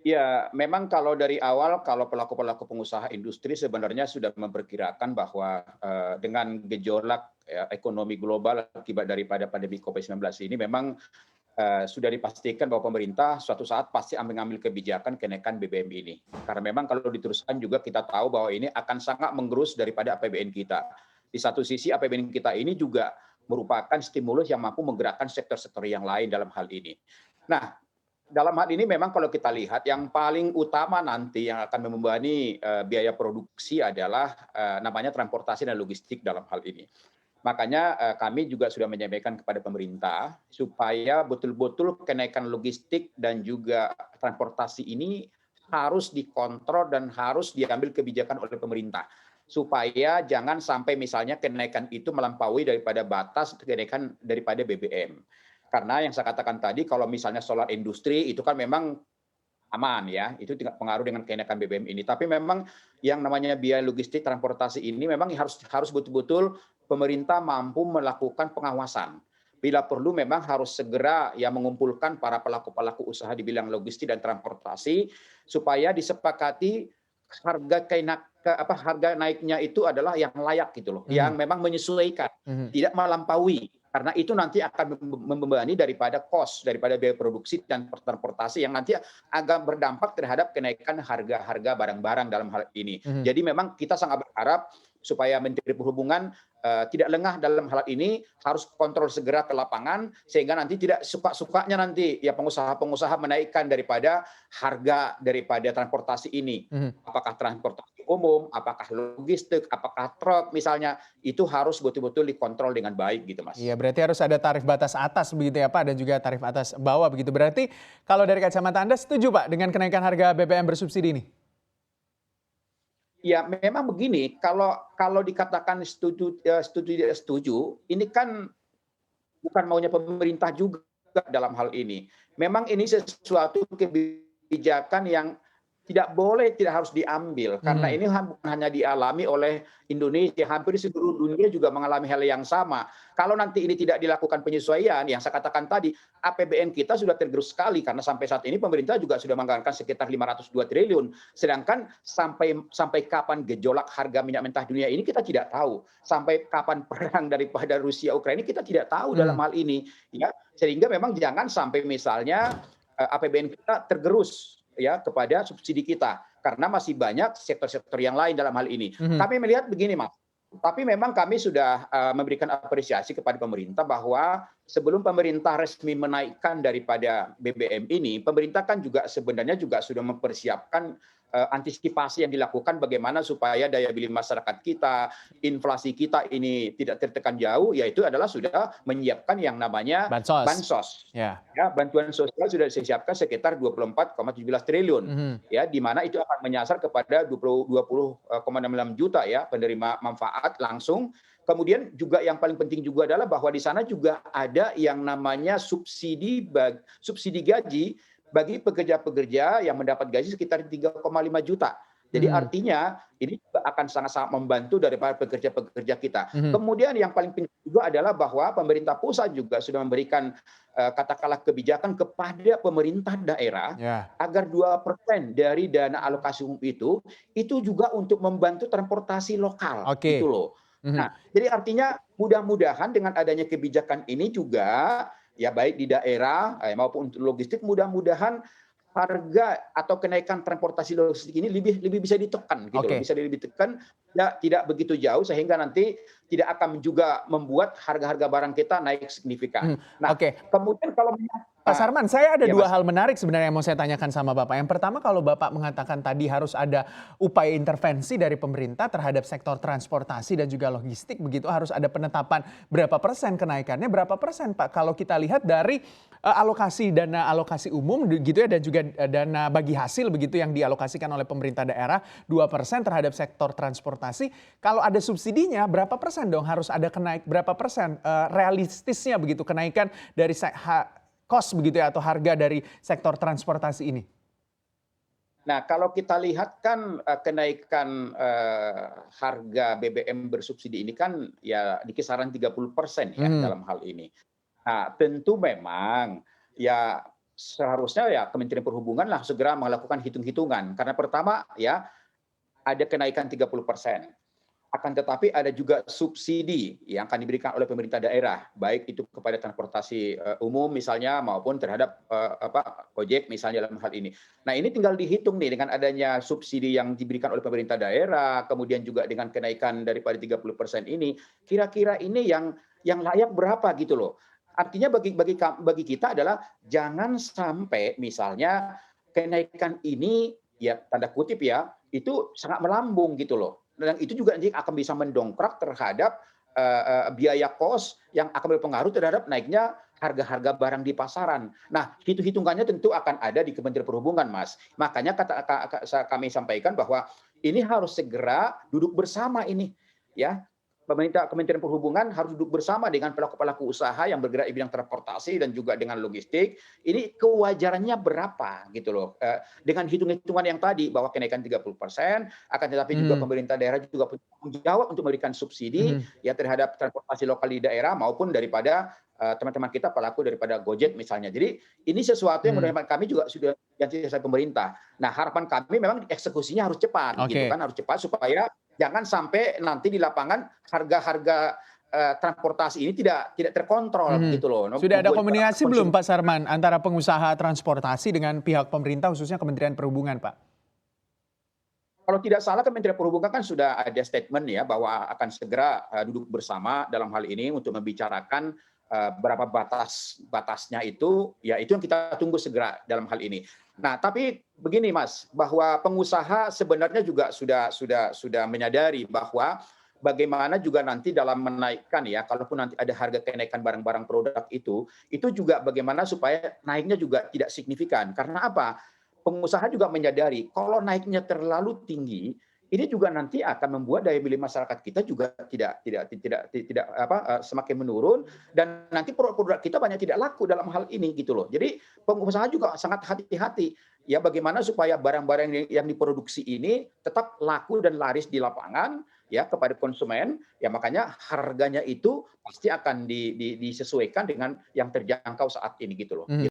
Ya, memang kalau dari awal, kalau pelaku-pelaku pengusaha industri sebenarnya sudah memperkirakan bahwa, dengan gejolak ya, ekonomi global akibat daripada pandemi COVID-19 ini memang, sudah dipastikan bahwa pemerintah suatu saat pasti mengambil kebijakan kenaikan BBM ini. Karena memang kalau diteruskan juga kita tahu bahwa ini akan sangat menggerus daripada APBN kita. Di satu sisi APBN kita ini juga merupakan stimulus yang mampu menggerakkan sektor-sektor yang lain dalam hal ini. Nah, dalam hal ini memang kalau kita lihat yang paling utama nanti yang akan membebani, biaya produksi adalah, namanya transportasi dan logistik dalam hal ini. Makanya, kami juga sudah menyampaikan kepada pemerintah supaya betul-betul kenaikan logistik dan juga transportasi ini harus dikontrol dan harus diambil kebijakan oleh pemerintah. Supaya jangan sampai misalnya kenaikan itu melampaui daripada batas kenaikan daripada BBM. Karena yang saya katakan tadi kalau misalnya solar industri itu kan memang aman ya, itu tidak pengaruh dengan kenaikan BBM ini. Tapi memang yang namanya biaya logistik transportasi ini memang harus harus betul-betul pemerintah mampu melakukan pengawasan. Bila perlu memang harus segera ya mengumpulkan para pelaku-pelaku usaha di bidang logistik dan transportasi supaya disepakati harga naiknya itu adalah yang layak gitu loh, yang Mhm, memang menyesuaikan, mhm. tidak melampaui. Karena itu nanti akan membebani daripada cost, daripada biaya produksi dan transportasi yang nanti agak berdampak terhadap kenaikan harga-harga barang-barang dalam hal ini. Mhm. Jadi memang kita sangat berharap supaya Menteri Perhubungan tidak lengah dalam hal ini, harus kontrol segera ke lapangan sehingga nanti tidak suka-sukanya nanti ya pengusaha-pengusaha menaikkan daripada harga daripada transportasi ini. Mhm. Apakah transportasi umum, apakah logistik, apakah truk misalnya, itu harus betul-betul dikontrol dengan baik gitu, Iya, Mas. berarti harus ada tarif batas atas begitu ya Pak, dan juga tarif atas bawah begitu. Berarti kalau dari kacamata Anda setuju Pak dengan kenaikan harga BBM bersubsidi ini? Ya memang begini, kalau kalau dikatakan setuju setuju tidak setuju, ini kan bukan maunya pemerintah juga dalam hal ini. Memang ini sesuatu kebijakan yang tidak boleh, tidak harus diambil, karena Mhm. ini bukan hanya dialami oleh Indonesia, hampir di seluruh dunia juga mengalami hal yang sama. Kalau nanti ini tidak dilakukan penyesuaian, yang saya katakan tadi, APBN kita sudah tergerus sekali, karena sampai saat ini pemerintah juga sudah menganggarkan sekitar 502 triliun. Sedangkan sampai kapan gejolak harga minyak mentah dunia ini kita tidak tahu. Sampai kapan perang daripada Rusia Ukraina kita tidak tahu dalam Mhm. hal ini, ya. Sehingga memang jangan sampai misalnya APBN kita tergerus ya kepada subsidi kita karena masih banyak sektor-sektor yang lain dalam hal ini. Mhm. Kami melihat begini, Mas. Tapi memang kami sudah memberikan apresiasi kepada pemerintah bahwa sebelum pemerintah resmi menaikkan daripada BBM ini, pemerintah kan juga sebenarnya juga sudah mempersiapkan antisipasi yang dilakukan bagaimana supaya daya beli masyarakat kita, inflasi kita ini tidak tertekan jauh, yaitu adalah sudah menyiapkan yang namanya Bansos. bansos. Ya. Ya, bantuan sosial sudah disiapkan sekitar 24,17 triliun. Mhm. Ya, di mana itu akan menyasar kepada 20,6 juta ya penerima manfaat langsung. Kemudian juga yang paling penting juga adalah bahwa di sana juga ada yang namanya subsidi gaji bagi pekerja-pekerja yang mendapat gaji sekitar 3,5 juta. Jadi Mhm. artinya ini juga akan sangat-sangat membantu daripada pekerja-pekerja kita. Mhm. Kemudian yang paling penting juga adalah bahwa pemerintah pusat juga sudah memberikan katakanlah kebijakan kepada pemerintah daerah Ya. agar 2% dari dana alokasi umum itu juga untuk membantu transportasi lokal gitu Oke. loh. Mhm. Nah, jadi artinya mudah-mudahan dengan adanya kebijakan ini juga ya baik di daerah maupun untuk logistik mudah-mudahan harga atau kenaikan transportasi logistik ini lebih lebih bisa ditekan gitu loh, Oke. bisa lebih ditekan ya tidak begitu jauh sehingga nanti tidak akan juga membuat harga-harga barang kita naik signifikan. Mhm. Nah, Oke. kemudian kalau Pak Sarman, saya ada ya dua Mas. hal menarik sebenarnya yang mau saya tanyakan sama Bapak. Yang pertama, kalau Bapak mengatakan tadi harus ada upaya intervensi dari pemerintah terhadap sektor transportasi dan juga logistik, begitu harus ada penetapan berapa persen kenaikannya, berapa persen Pak? Kalau kita lihat dari alokasi dana alokasi umum gitu ya, dan juga dana bagi hasil begitu yang dialokasikan oleh pemerintah daerah 2% terhadap sektor transportasi. Kalau ada subsidinya, berapa persen dong harus ada berapa persen realistisnya begitu kenaikan dari cost begitu ya atau harga dari sektor transportasi ini? Nah, kalau kita lihat kan, kenaikan, harga BBM bersubsidi ini kan ya di kisaran 30% ya Mhm. dalam hal ini. Nah, tentu memang ya seharusnya ya Kementerian Perhubungan lah segera melakukan hitung-hitungan. Karena pertama ya ada kenaikan 30%. Akan tetapi ada juga subsidi yang akan diberikan oleh pemerintah daerah, baik itu kepada transportasi umum misalnya maupun terhadap ojek misalnya dalam hal ini. Nah, ini tinggal dihitung nih dengan adanya subsidi yang diberikan oleh pemerintah daerah, kemudian juga dengan kenaikan daripada 30% ini, kira-kira ini yang layak berapa gitu loh. Artinya bagi kita adalah jangan sampai misalnya kenaikan ini ya tanda kutip ya, itu sangat melambung gitu loh. Dan itu juga nanti akan bisa mendongkrak terhadap biaya kos yang akan berpengaruh terhadap naiknya harga-harga barang di pasaran. Nah, hitung-hitungannya tentu akan ada di Kementerian Perhubungan, Mas. Makanya kami sampaikan bahwa ini harus segera duduk bersama ini, ya. Pemerintah Kementerian Perhubungan harus duduk bersama dengan pelaku-pelaku usaha yang bergerak di bidang transportasi dan juga dengan logistik. Ini kewajarannya berapa gitu loh. Dengan hitung-hitungan yang tadi bahwa kenaikan 30%, akan tetapi juga Mhm, pemerintah daerah juga punya tanggung jawab untuk memberikan subsidi mhm, ya terhadap transportasi lokal di daerah maupun daripada teman-teman kita pelaku daripada Gojek misalnya. Jadi ini sesuatu yang mhm. menurut kami juga sudah diantisipasi pemerintah. Nah, harapan kami memang eksekusinya harus cepat gitu Oke. kan, harus cepat supaya jangan sampai nanti di lapangan harga-harga transportasi ini tidak terkontrol Mhm. gitu loh, Sudah ada membuat para komunikasi belum konsumen. Pak Sarman antara pengusaha transportasi dengan pihak pemerintah khususnya Kementerian Perhubungan, Pak? Kalau tidak salah Kementerian Perhubungan kan sudah ada statement ya bahwa akan segera duduk bersama dalam hal ini untuk membicarakan berapa batasnya itu, ya itu yang kita tunggu segera dalam hal ini. Nah, tapi begini Mas, bahwa pengusaha sebenarnya juga sudah menyadari bahwa bagaimana juga nanti dalam menaikkan ya, kalaupun nanti ada harga kenaikan barang-barang produk itu juga bagaimana supaya naiknya juga tidak signifikan. Karena apa? Pengusaha juga menyadari kalau naiknya terlalu tinggi, ini juga nanti akan membuat daya beli masyarakat kita juga semakin menurun dan nanti produk-produk kita banyak tidak laku dalam hal ini gitu loh. Jadi pengusaha juga sangat hati-hati ya bagaimana supaya barang-barang yang diproduksi ini tetap laku dan laris di lapangan ya kepada konsumen. Ya makanya harganya itu pasti akan disesuaikan dengan yang terjangkau saat ini gitu loh. Mhm.